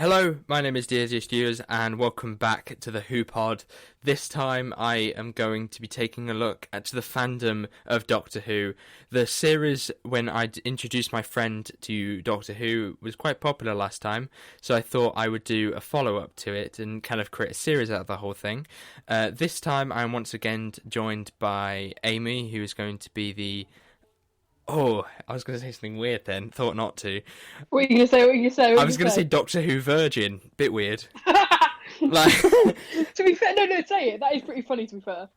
Hello, my name is diehard, and welcome back to the Who Pod. This time I am going to be taking a look at the fandom of Doctor Who. The series, when I introduced my friend to Doctor Who, was quite popular last time, so I thought I would do a follow-up to it and kind of create a series out of the whole thing. This time I'm once again joined by Amy, who is going to be the... Oh, I was going to say something weird then. Thought not to. What are you going to say? I was going to say Doctor Who Virgin. Bit weird. Like... To be fair, no, say it. That is pretty funny, to be fair.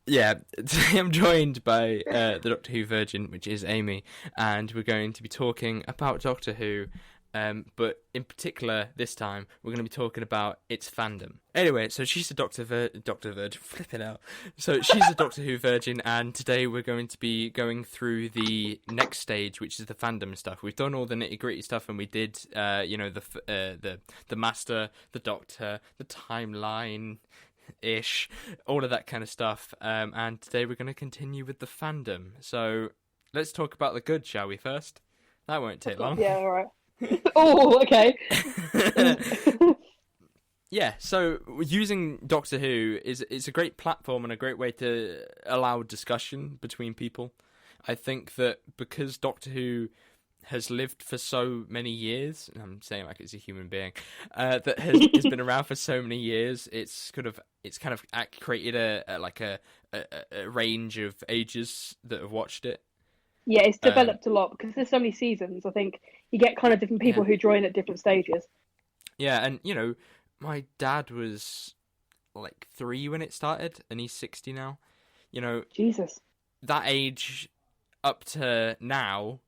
Yeah, today I'm joined by the Doctor Who Virgin, which is Amy, and we're going to be talking about Doctor Who, but in particular, this time, we're going to be talking about its fandom. Anyway, so she's a Doctor Virgin, flipping out. So she's a Doctor Who Virgin, and today we're going to be going through the next stage, which is the fandom stuff. We've done all the nitty-gritty stuff, and we did, the Master, the Doctor, the timeline-ish, all of that kind of stuff, and today we're going to continue with the fandom. So let's talk about the good, shall we, first? That won't take long. Yeah, alright. Oh, okay. Yeah, so using Doctor Who is a great platform and a great way to allow discussion between people. I think that because Doctor Who has lived for so many years, and I'm saying like it's a human being, that has been around for so many years, it's kind of created a range of ages that have watched it. Yeah, it's developed a lot because there's so many seasons. I think you get kind of different people who join at different stages. Yeah, and my dad was like 3 when it started, and he's 60 now. Jesus. That age up to now,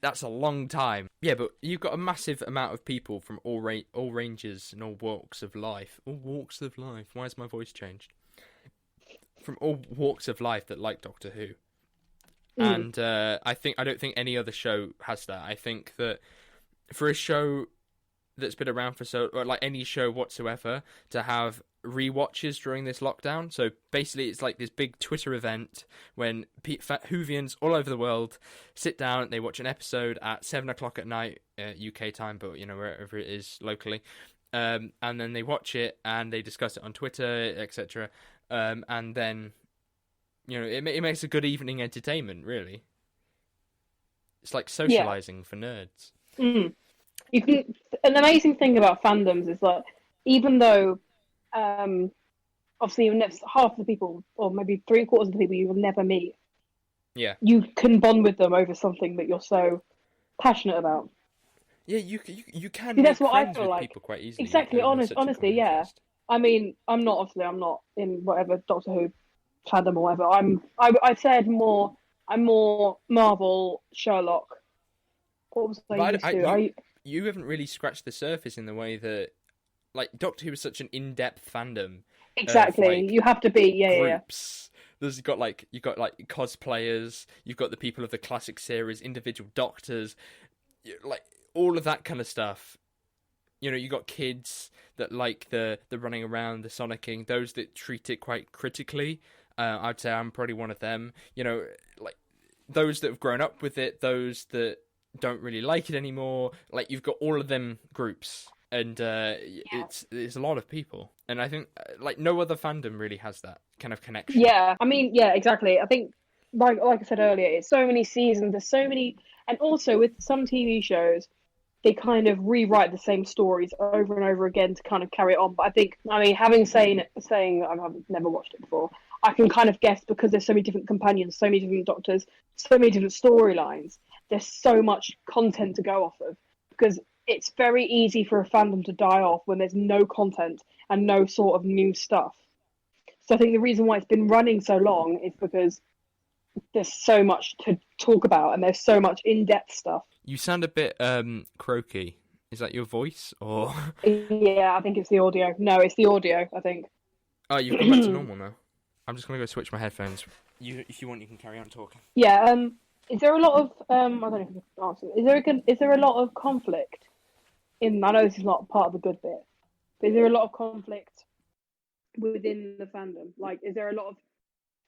that's a long time. Yeah, but you've got a massive amount of people from all ranges and all walks of life. All walks of life. Why has my voice changed? From all walks of life that like Doctor Who. And I don't think any other show has that. I think that for a show that's been around for or like any show whatsoever, to have rewatches during this lockdown. So basically, it's like this big Twitter event when whovians all over the world sit down. They watch an episode at 7:00 at night, UK time, but wherever it is locally, and then they watch it and they discuss it on Twitter, etc. And then. It makes a good evening entertainment, really. It's like socializing for nerds. Mm. An amazing thing about fandoms is that even though, obviously, half the people, or maybe 3/4 of the people you will never meet, you can bond with them over something that you're so passionate about. Yeah, you can. See, that's what I friends feel with like. people quite easily. Exactly, honestly, yeah. Interest. I mean, I'm not in whatever Doctor Who fandom or whatever. I'd say I'm more Marvel, Sherlock. What was I used to? You haven't really scratched the surface in the way that, like, Doctor Who is such an in-depth fandom. Exactly, you have to be groups. Yeah. You've got cosplayers. You've got the people of the classic series, individual doctors, like all of that kind of stuff. You got kids that like the running around, the sonicking. Those that treat it quite critically. I'd say I'm probably one of them. Like those that have grown up with it, those that don't really like it anymore. Like you've got all of them groups, and it's a lot of people. And I think like no other fandom really has that kind of connection. Yeah, I mean, yeah, exactly. I think like I said earlier, it's so many seasons. There's so many, and also with some TV shows, they kind of rewrite the same stories over and over again to kind of carry it on. But having saying I've never watched it before, I can kind of guess because there's so many different companions, so many different doctors, so many different storylines. There's so much content to go off of because it's very easy for a fandom to die off when there's no content and no sort of new stuff. So I think the reason why it's been running so long is because there's so much to talk about and there's so much in-depth stuff. You sound a bit croaky. Is that your voice or? Yeah, I think it's the audio. No, it's the audio, I think. Oh, you've gone back to normal now. I'm just gonna go switch my headphones. If you want, you can carry on talking. Yeah. Is there a lot of I don't know if you can answer. Is there a lot of conflict in? I know this is not part of the good bit, but is there a lot of conflict within the fandom? Like, is there a lot of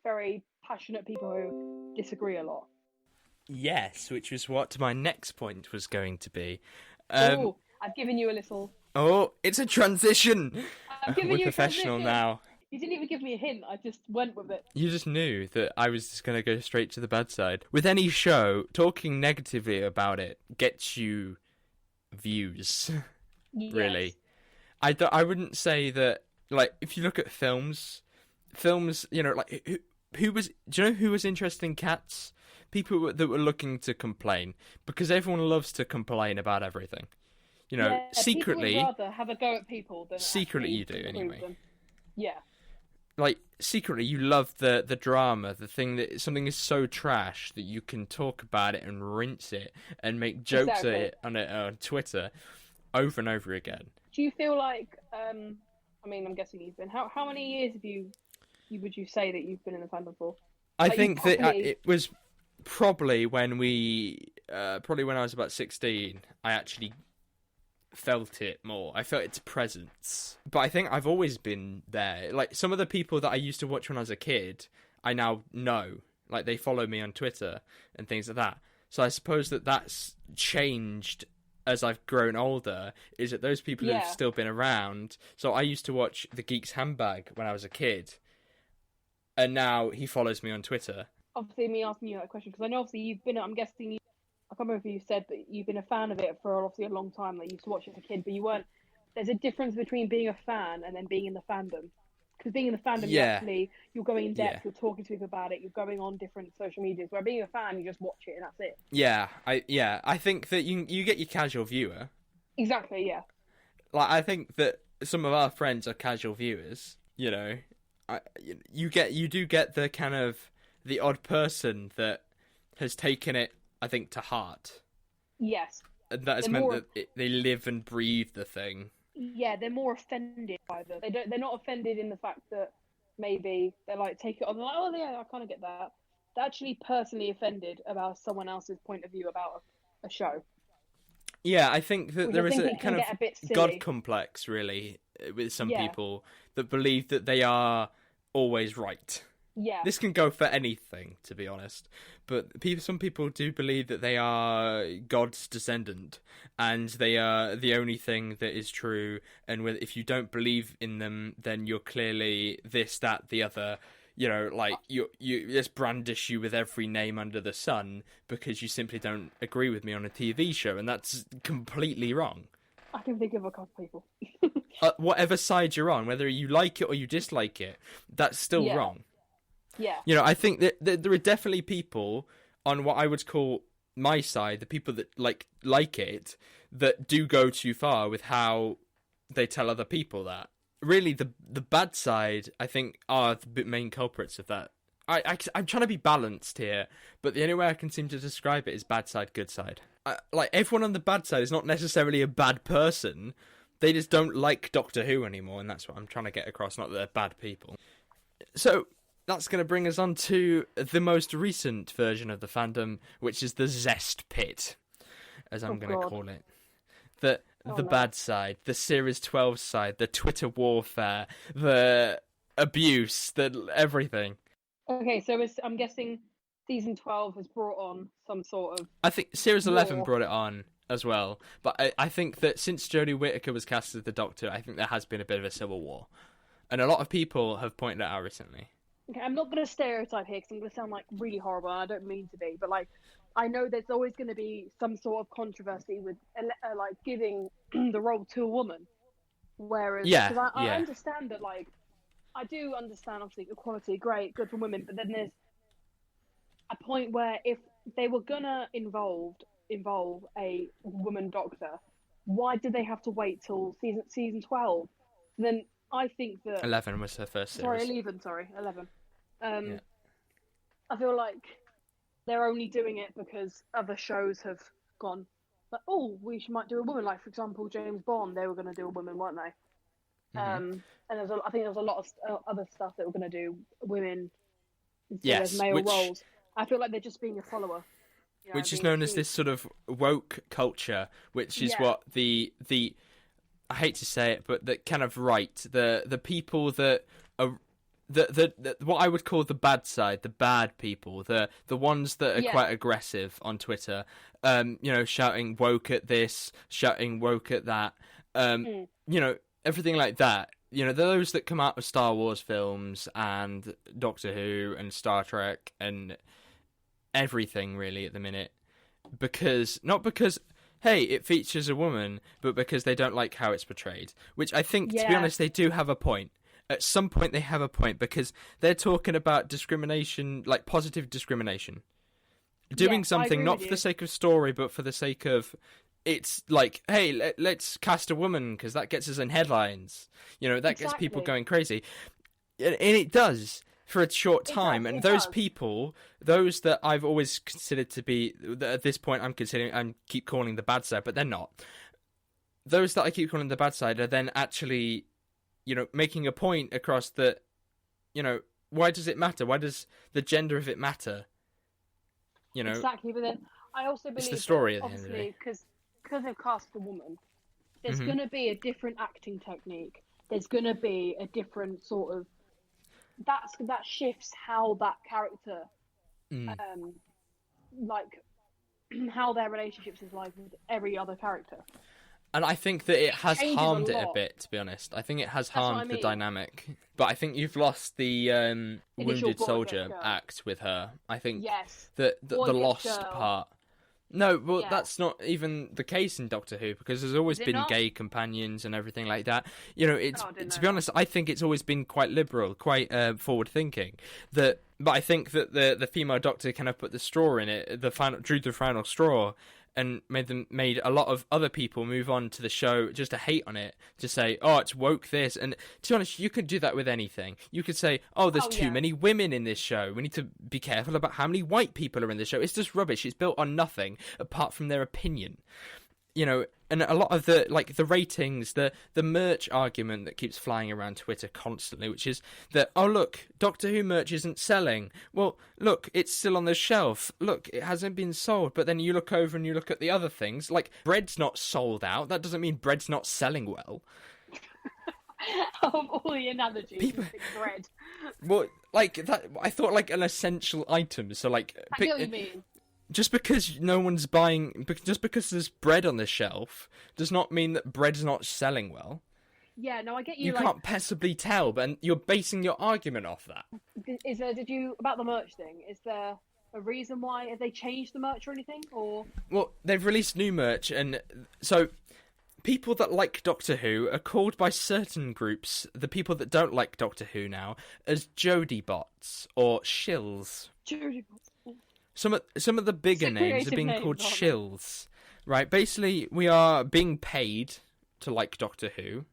very passionate people who disagree a lot? Yes, which was what my next point was going to be. I've given you a little. Oh, it's a transition. I've given We're you professional a transition. now. You didn't even give me a hint. I just went with it. You just knew that I was just going to go straight to the bad side. With any show, talking negatively about it gets you views. Yes. Really. I wouldn't say that, like, if you look at films, you know, like, who was, do you know who was interested in Cats? People that were looking to complain, because everyone loves to complain about everything. You know, secretly. People would rather have a go at people than secretly you do, anyway. Them. Yeah. Like, secretly you love the drama, the thing that something is so trash that you can talk about it and rinse it and make jokes at it on Twitter over and over again. Do you feel like, I mean, I'm guessing you've been, how many years would you say that you've been in the fandom for? I think that it was probably when I was about 16, I actually felt it more. I felt its presence. But I think I've always been there. Like, some of the people that I used to watch when I was a kid, I now know. Like, they follow me on Twitter and things like that. So I suppose that's changed as I've grown older, is that those people who've still been around. So I used to watch The Geek's Handbag when I was a kid, and now he follows me on Twitter. Obviously, me asking you that question, because I know obviously you've been, I'm guessing, I can't remember if you said, but you've been a fan of it for obviously a long time. Like, you used to watch it as a kid, but you weren't. There's a difference between being a fan and then being in the fandom. Because being in the fandom, you're going in depth, you're talking to people about it, you're going on different social medias. Where being a fan, you just watch it and that's it. I think that you get your casual viewer. Exactly, yeah. Like, I think that some of our friends are casual viewers. You know, you do get the kind of the odd person that has taken it, I think, to heart. Yes. And that has meant that they live and breathe the thing. Yeah, they're more offended by them. They're not offended in the fact that maybe they're like, take it on, they're like, oh yeah, I kind of get that. They're actually personally offended about someone else's point of view about a show. Yeah, I think that there is a kind of a God complex, really, with some people that believe that they are always right. Yeah. This can go for anything, to be honest. But some people do believe that they are God's descendant, and they are the only thing that is true. And if you don't believe in them, then you're clearly this, that, the other. You know, like, you just brandish you with every name under the sun because you simply don't agree with me on a TV show, and that's completely wrong. I can think of a couple of people. Whatever side you're on, whether you like it or you dislike it, that's still wrong. Yeah. You know, I think that there are definitely people on what I would call my side, the people that like it, that do go too far with how they tell other people that. Really, the bad side, I think, are the main culprits of that. I'm trying to be balanced here, but the only way I can seem to describe it is bad side, good side. Like, everyone on the bad side is not necessarily a bad person. They just don't like Doctor Who anymore, and that's what I'm trying to get across, not that they're bad people. So that's going to bring us on to the most recent version of the fandom, which is the Zest Pit, as I'm going to call it. The bad side, the Series 12 side, the Twitter warfare, the abuse, everything. Okay, so I'm guessing Season 12 has brought on some sort of... I think Series 11 brought it on as well, but I think that since Jodie Whittaker was cast as the Doctor, I think there has been a bit of a civil war. And a lot of people have pointed it out recently. Okay, I'm not going to stereotype here because I'm going to sound like really horrible, and I don't mean to be, but like, I know there's always going to be some sort of controversy with like giving the role to a woman. Whereas, I understand that, like, I do understand obviously equality, great, good for women, but then there's a point where if they were gonna involve a woman doctor, why did they have to wait till season 12? Then I think that 11 was her first series. 11. I feel like they're only doing it because other shows have gone, like, oh, might do a woman. Like, for example, James Bond, they were going to do a woman, weren't they? Mm-hmm. And I think there was a lot of other stuff that were going to do women instead of male roles. I feel like they're just being a follower. You know, which is known as this sort of woke culture, which is what the I hate to say it, but the kind of right, the people that are the what I would call the bad side, the bad people, the ones that are quite aggressive on Twitter, shouting woke at this, shouting woke at that, everything like that. Those that come out of Star Wars films and Doctor Who and Star Trek and everything really at the minute, not because hey, it features a woman, but because they don't like how it's portrayed. Which I think, to be honest, they do have a point. At some point, they have a point, because they're talking about discrimination, like positive discrimination. Doing something not for the sake of story, but for the sake of, it's like, hey, let's cast a woman, because that gets us in headlines. That gets people going crazy. And it does. For a short time, and those people, those that I've always considered to be, at this point I keep calling the bad side, but they're not. Those that I keep calling the bad side are then actually, making a point across that, why does it matter? Why does the gender of it matter? Exactly, but then I also believe it's the story that, at the end of the day. because they've cast a woman, there's going to be a different acting technique. There's going to be a different sort of that shifts how that character, like how their relationships is like with every other character. And I think that it has harmed it a bit, to be honest. I think it has harmed the dynamic. But I think you've lost the wounded soldier act with her. I think the lost part. No, well, that's not even the case in Doctor Who, because there's always been gay companions and everything like that. To be honest, I think it's always been quite liberal, quite forward-thinking. But I think that the female Doctor kind of put the straw in it, drew the final straw, and made a lot of other people move on to the show just to hate on it, to say, oh, it's woke this. And to be honest, you could do that with anything. You could say, oh, there's too many women in this show. We need to be careful about how many white people are in this show. It's just rubbish. It's built on nothing apart from their opinion. And a lot of the ratings, the merch argument that keeps flying around Twitter constantly, which is that, oh, look, Doctor Who merch isn't selling. Well, look, it's still on the shelf. Look, it hasn't been sold. But then you look over and you look at the other things, like bread's not sold out. That doesn't mean bread's not selling well. Of all the analogies, bread. Well, like that, I thought like an essential item. So like, I know what you mean. Just because no one's buying, just because there's bread on the shelf, does not mean that bread's not selling well. Yeah, no, I get you. You can't possibly tell, but you're basing your argument off that. About the merch thing, is there a reason why? Have they changed the merch or anything? Or well, they've released new merch, and so people that like Doctor Who are called by certain groups, the people that don't like Doctor Who now, as Jodie bots or shills. Jodie bots. Some of the bigger names are being called shills, right? Basically, we are being paid to like Doctor Who,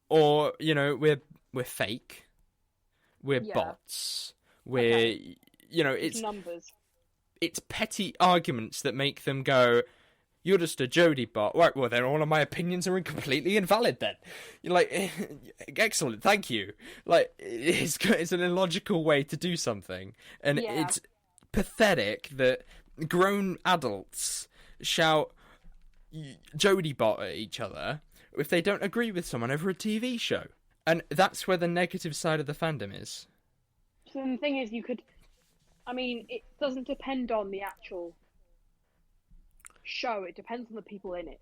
or we're fake, we're bots, it's numbers. It's petty arguments that make them go, you're just a Jodie bot. Right, well then all of my opinions are completely invalid then. You're like, excellent, thank you. Like, it's an illogical way to do something, and it's pathetic that grown adults shout Jodie bot at each other if they don't agree with someone over a TV show. And that's where the negative side of the fandom is. So the thing is, it doesn't depend on the actual show, it depends on the people in it.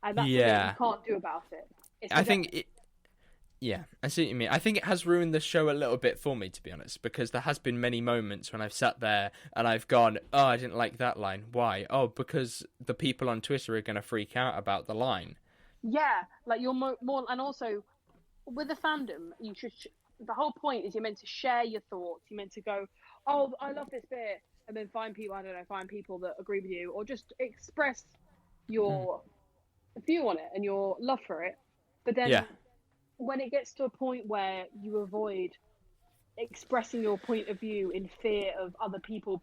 And that's what you can't do about it. I see what you mean. I think it has ruined the show a little bit for me, to be honest, because there has been many moments when I've sat there and I've gone, oh, I didn't like that line. Why? Oh, because the people on Twitter are going to freak out about the line. Yeah, like you're more, and also with the fandom, the whole point is you're meant to share your thoughts. You're meant to go, oh, I love this bit, and then find people that agree with you, or just express your view on it and your love for it. But then when it gets to a point where you avoid expressing your point of view in fear of other people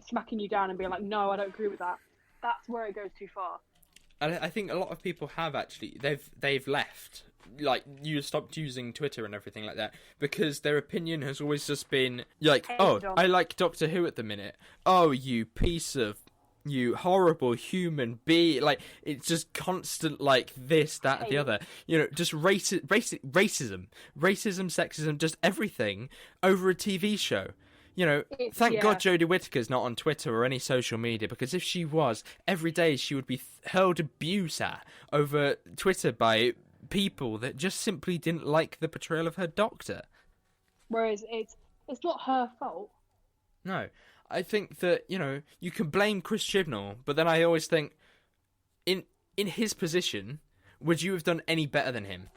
smacking you down and being like, no, I don't agree with that, that's where it goes too far. And I think a lot of people have actually, they've left, like, you stopped using Twitter and everything like that, because their opinion has always just been like, I like Doctor Who at the minute. Oh, you piece of you horrible human being. Like, it's just constant, like, this, that, and the other. You know, just racism, sexism, just everything over a TV show. You know, thank God Jodie Whittaker's not on Twitter or any social media, because if she was, every day she would be hurled abuse at over Twitter by people that just simply didn't like the portrayal of her Doctor. Whereas it's not her fault. No. I think that, you know, you can blame Chris Chibnall, but then I always think, in his position, would you have done any better than him?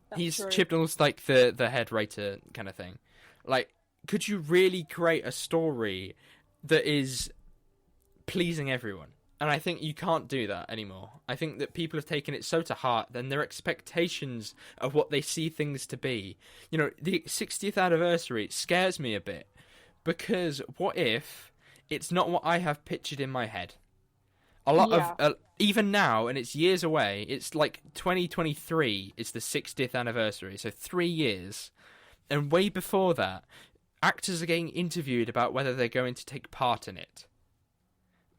That's true. Chibnall's like the head writer kind of thing. Like, could you really create a story that is pleasing everyone? And I think you can't do that anymore. I think that people have taken it so to heart, then their expectations of what they see things to be. You know, the 60th anniversary scares me a bit. Because what if it's not what I have pictured in my head? A lot of, even now, and it's years away, it's like 2023 is the 60th anniversary, so 3 years. And way before that, actors are getting interviewed about whether they're going to take part in it.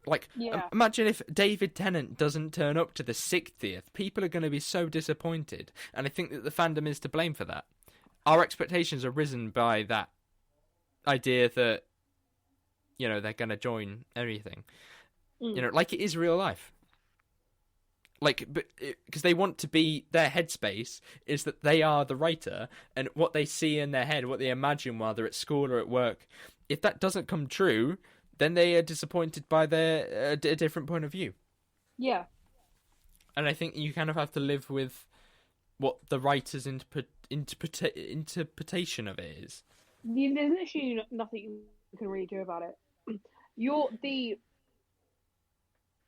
Like, imagine if David Tennant doesn't turn up to the 60th. People are going to be so disappointed. And I think that the fandom is to blame for that. Our expectations are risen by that idea that, you know, they're going to join everything. You know, like it is real life. Like, because they want to be, their headspace is that they are the writer, and what they see in their head, what they imagine while they're at school or at work, if that doesn't come true, then they are disappointed by their a different point of view. Yeah. And I think you kind of have to live with what the writer's interpretation of it is. There's literally nothing you can really do about it.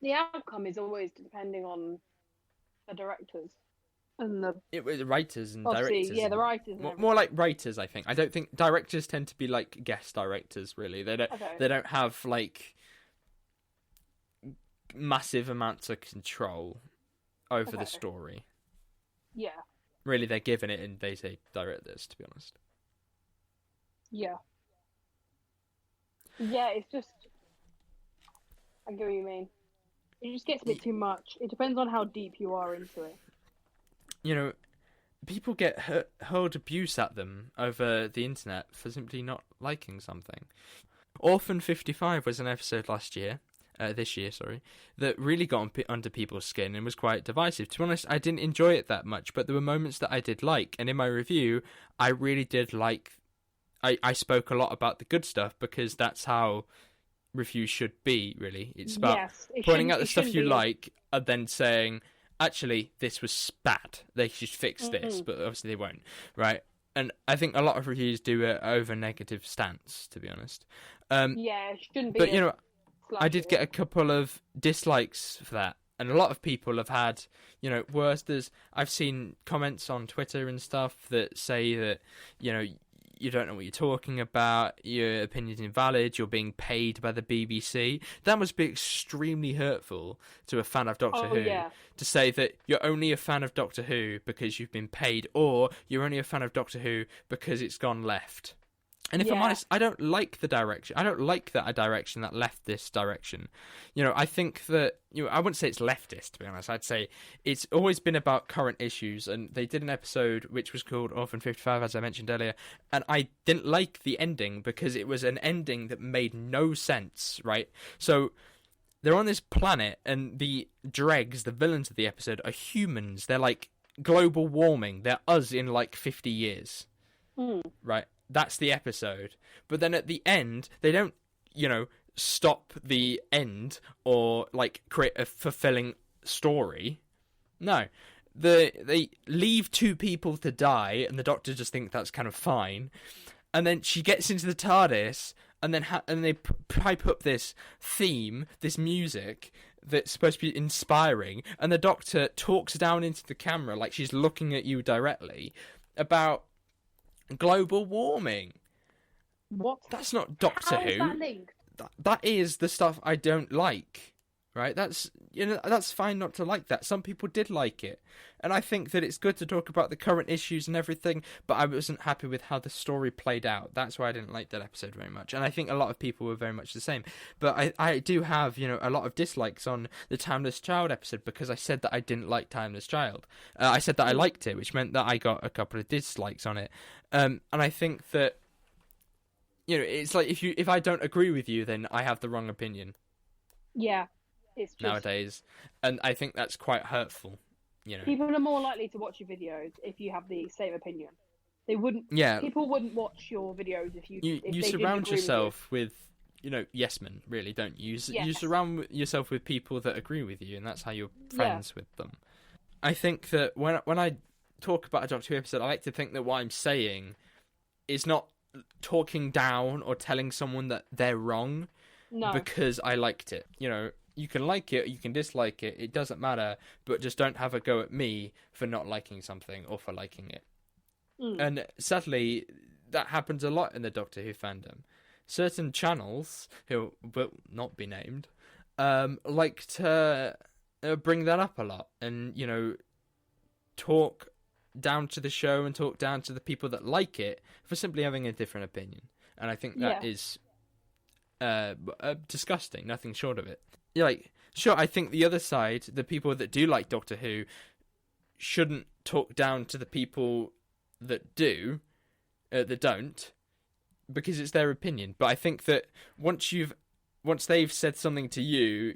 The outcome is always depending on the directors and the writers and directors. Yeah, the writers. More like writers, I think. I don't think directors tend to be like guest directors. Really, they don't. Okay. They don't have like massive amounts of control over the story. Yeah. Really, they're given it, and they say direct this. To be honest. Yeah. Yeah, it's just. I get what you mean. It just gets a bit too much. It depends on how deep you are into it. You know, people get hurled abuse at them over the internet for simply not liking something. Orphan 55 was an episode this year, that really got under people's skin and was quite divisive. To be honest, I didn't enjoy it that much, but there were moments that I did like. And in my review, I really did like... I spoke a lot about the good stuff, because that's how reviews should be, really. It's about pointing out the stuff you like and then saying, actually, this was bad. They should fix this, but obviously they won't, right? And I think a lot of reviews do it over negative stance, to be honest. It shouldn't be. But, you know, I did get a couple of dislikes for that. And a lot of people have had, you know, worse. I've seen comments on Twitter and stuff that say that, you know, you don't know what you're talking about, your opinion's invalid, you're being paid by the BBC. That must be extremely hurtful to a fan of Doctor Who, to say that you're only a fan of Doctor Who because you've been paid, or you're only a fan of Doctor Who because it's gone left. And if I'm honest, I don't like the direction. I don't like that a direction that left this direction. You know, I think that, you know, I wouldn't say it's leftist, to be honest. I'd say it's always been about current issues. And they did an episode which was called Orphan 55, as I mentioned earlier. And I didn't like the ending because it was an ending that made no sense, right? So they're on this planet, and the dregs, the villains of the episode, are humans. They're like global warming. They're us in like 50 years, right? That's the episode. But then at the end, they don't, you know, stop the end or, like, create a fulfilling story. No. They leave two people to die, and the Doctor just thinks that's kind of fine. And then she gets into the TARDIS, and then they pipe up this theme, this music, that's supposed to be inspiring, and the Doctor talks down into the camera like she's looking at you directly about global warming. What? That's not Doctor Who. How is that linked? That is the stuff I don't like right? That's fine not to like that. Some people did like it, and I think that it's good to talk about the current issues and everything, but I wasn't happy with how the story played out. That's why I didn't like that episode very much, and I think a lot of people were very much the same. But I do have, a lot of dislikes on the Timeless Child episode, because I said that I didn't like Timeless Child. I said that I liked it, which meant that I got a couple of dislikes on it. And I think that, it's like if I don't agree with you, then I have the wrong opinion. Yeah. It's just, nowadays, and I think that's quite hurtful. People are more likely to watch your videos if you have the same opinion. They wouldn't. Yeah. People wouldn't watch your videos if you surround yourself with yes men, really, don't you? You surround yourself with people that agree with you, and that's how you're friends with them. I think that when I talk about a Doctor Who episode, I like to think that what I'm saying is not talking down or telling someone that they're wrong. No. Because I liked it. You can like it, you can dislike it, it doesn't matter, but just don't have a go at me for not liking something or for liking it. And sadly, that happens a lot in the Doctor Who fandom. Certain channels, who will not be named, like to bring that up a lot and, talk down to the show and talk down to the people that like it for simply having a different opinion. And I think that is disgusting, nothing short of it. Sure, I think the other side, the people that do like Doctor Who, shouldn't talk down to the people that don't, because it's their opinion. But I think that once they've said something to you,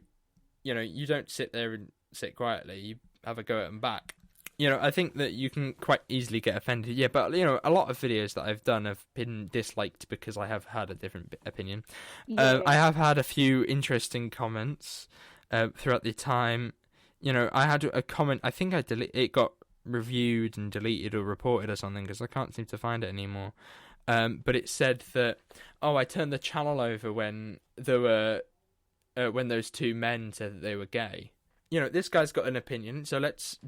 you don't sit there and sit quietly. You have a go at them back. I think that you can quite easily get offended. Yeah, but, a lot of videos that I've done have been disliked because I have had a different opinion. Yeah. I have had a few interesting comments throughout the time. I had a comment, I think it got reviewed and deleted or reported or something, because I can't seem to find it anymore. But it said that, I turned the channel over when there were, when those two men said that they were gay. This guy's got an opinion, so let's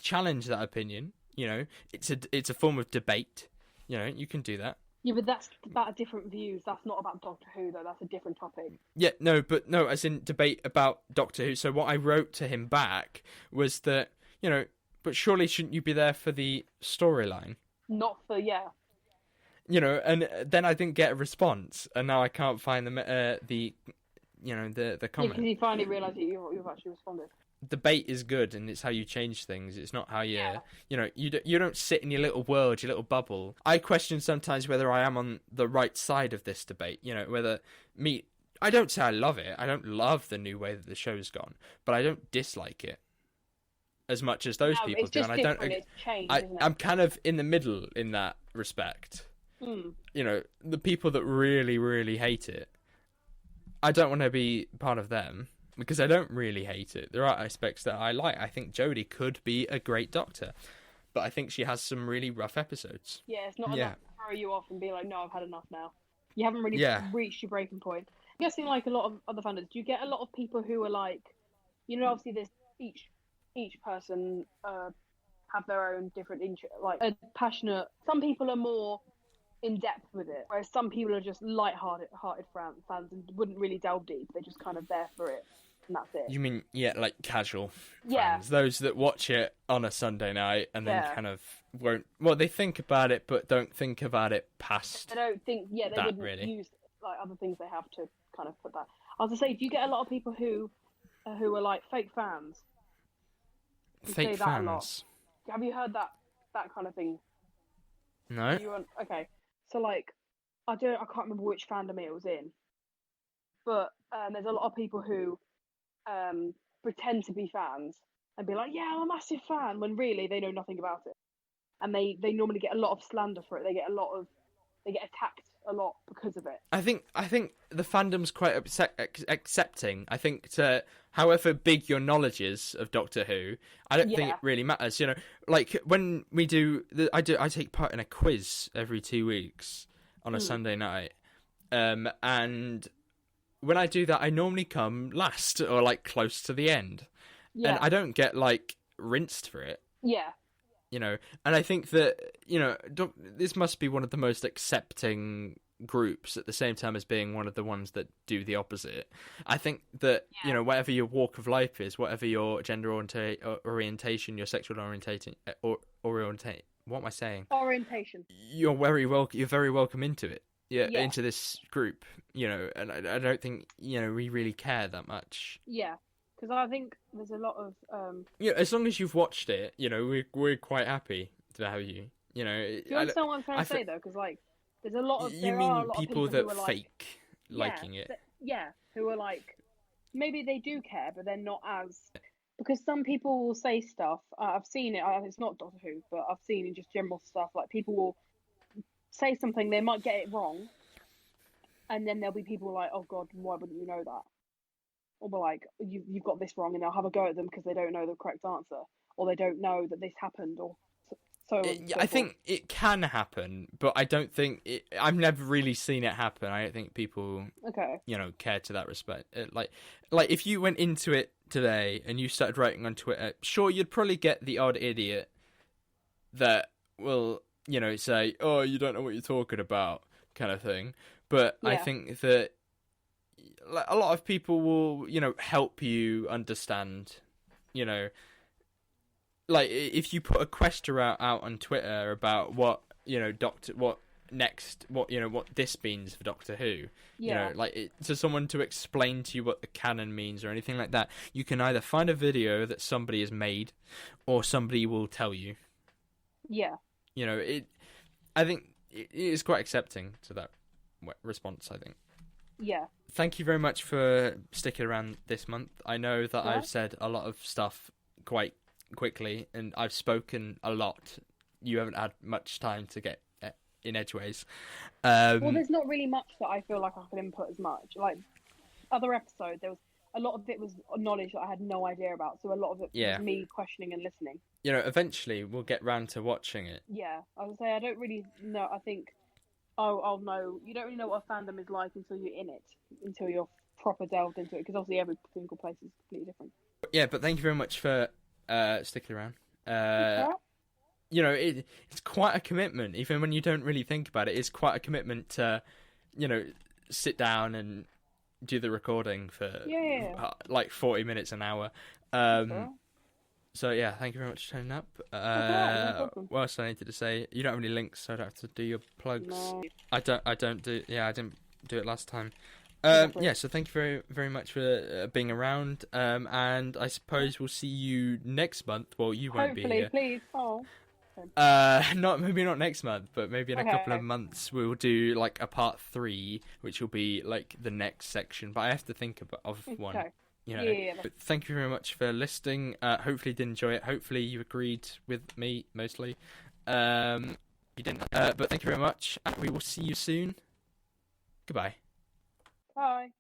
challenge that opinion. It's a form of debate. You can do that. Yeah, but that's about different views. That's not about Doctor Who, though. That's a different topic. Yeah, no, as in debate about Doctor Who. So what I wrote to him back was that, but surely shouldn't you be there for the storyline? Not for, yeah. And then I didn't get a response, and now I can't find the comment. Yeah, because you finally realised that you've actually responded. Debate is good, and it's how you change things. It's not how you you don't sit in your little world, your little bubble. I question sometimes whether I am on the right side of this debate. Whether I don't say I love it. I don't love the new way that the show's gone, but I don't dislike it as much as those people do. And I don't. It's changed, I'm kind of in the middle in that respect. The people that really, really hate it, I don't want to be part of them, because I don't really hate it. There are aspects that I like. I think Jodie could be a great Doctor, but I think she has some really rough episodes. Yeah, it's not enough to throw you off and be like, no, I've had enough now. You haven't really reached your breaking point. I'm guessing, like a lot of other fandoms, do you get a lot of people who are like, obviously there's each person have their own different interest, like a passionate. Some people are more in depth with it, whereas some people are just light-hearted fans and wouldn't really delve deep. They're just kind of there for it, and that's it. You mean, like casual fans, those that watch it on a Sunday night and then kind of won't. Well, they think about it, but don't think about it past. They don't think. Yeah, they wouldn't really use like other things they have to kind of put that. I was gonna say, do you get a lot of people who are like fake fans? Fake fans. Have you heard that kind of thing? No. Okay. So, like, I can't remember which fandom it was in, but there's a lot of people who pretend to be fans and be like, yeah, I'm a massive fan, when really they know nothing about it. And they normally get a lot of slander for it. They get attacked a lot because of it. I think the fandom's quite accepting. I think however big your knowledge is of Doctor Who, I don't think it really matters. Like when we I take part in a quiz every 2 weeks on a Sunday night, and when I do that, I normally come last or like close to the end, and I don't get like rinsed for it. Yeah. And I think that, this must be one of the most accepting groups at the same time as being one of the ones that do the opposite. I think that, whatever your walk of life is, whatever your gender orientation, your sexual orientation, what am I saying? Orientation. You're very welcome into it. Yeah, into this group, and I don't think, we really care that much. Yeah, because I think there's a lot of... as long as you've watched it, we're quite happy to have you, Do you understand what I'm trying to say, though? Because, like, there's a lot of... You mean people that fake liking it? Who are like... Maybe they do care, but they're not as... Because some people will say stuff, I've seen it, it's not Doctor Who, but I've seen in just general stuff, like, people will say something, they might get it wrong, and then there'll be people like, oh god, why wouldn't you know that? Or be like, you've got this wrong, and they'll have a go at them because they don't know the correct answer, or they don't know that this happened, or I think it can happen, but I don't think I've never really seen it happen. I don't think people care to that respect. Like if you went into it today and you started writing on Twitter, sure, you'd probably get the odd idiot that will say, oh, you don't know what you're talking about, kind of thing. But I think that a lot of people will, help you understand, like if you put a question out on Twitter about what, what this means for Doctor Who, to someone to explain to you what the canon means or anything like that, you can either find a video that somebody has made or somebody will tell you. Yeah. I think it is quite accepting to that response, I think. Yeah. Thank you very much for sticking around this month. I know that I've said a lot of stuff quite quickly, and I've spoken a lot. You haven't had much time to get in edgeways. Well, there's not really much that I feel like I could input as much. Like, other episode, there was a lot of it was knowledge that I had no idea about, so a lot of it was me questioning and listening. Eventually we'll get round to watching it. Yeah, I would say I don't really know. I think I'll know. You don't really know what a fandom is like until you're in it, until you're proper delved into it, because obviously every single place is completely different. Yeah, but thank you very much for sticking around. It's quite a commitment, even when you don't really think about it. It's quite a commitment to, sit down and do the recording for like 40 minutes, an hour. So yeah, thank you very much for turning up. No what else I needed to say? You don't have any links, so I don't have to do your plugs. No. I didn't do it last time. So thank you very, very much for being around. And I suppose we'll see you next month. Well, you won't be here. Hopefully, please. Oh. Maybe not next month, but maybe in a couple of months we'll do like a part 3, which will be like the next section. But I have to think of one. But thank you very much for listening. Hopefully you did enjoy it. Hopefully you agreed with me mostly. You didn't. But thank you very much, and we will see you soon. Goodbye. Bye.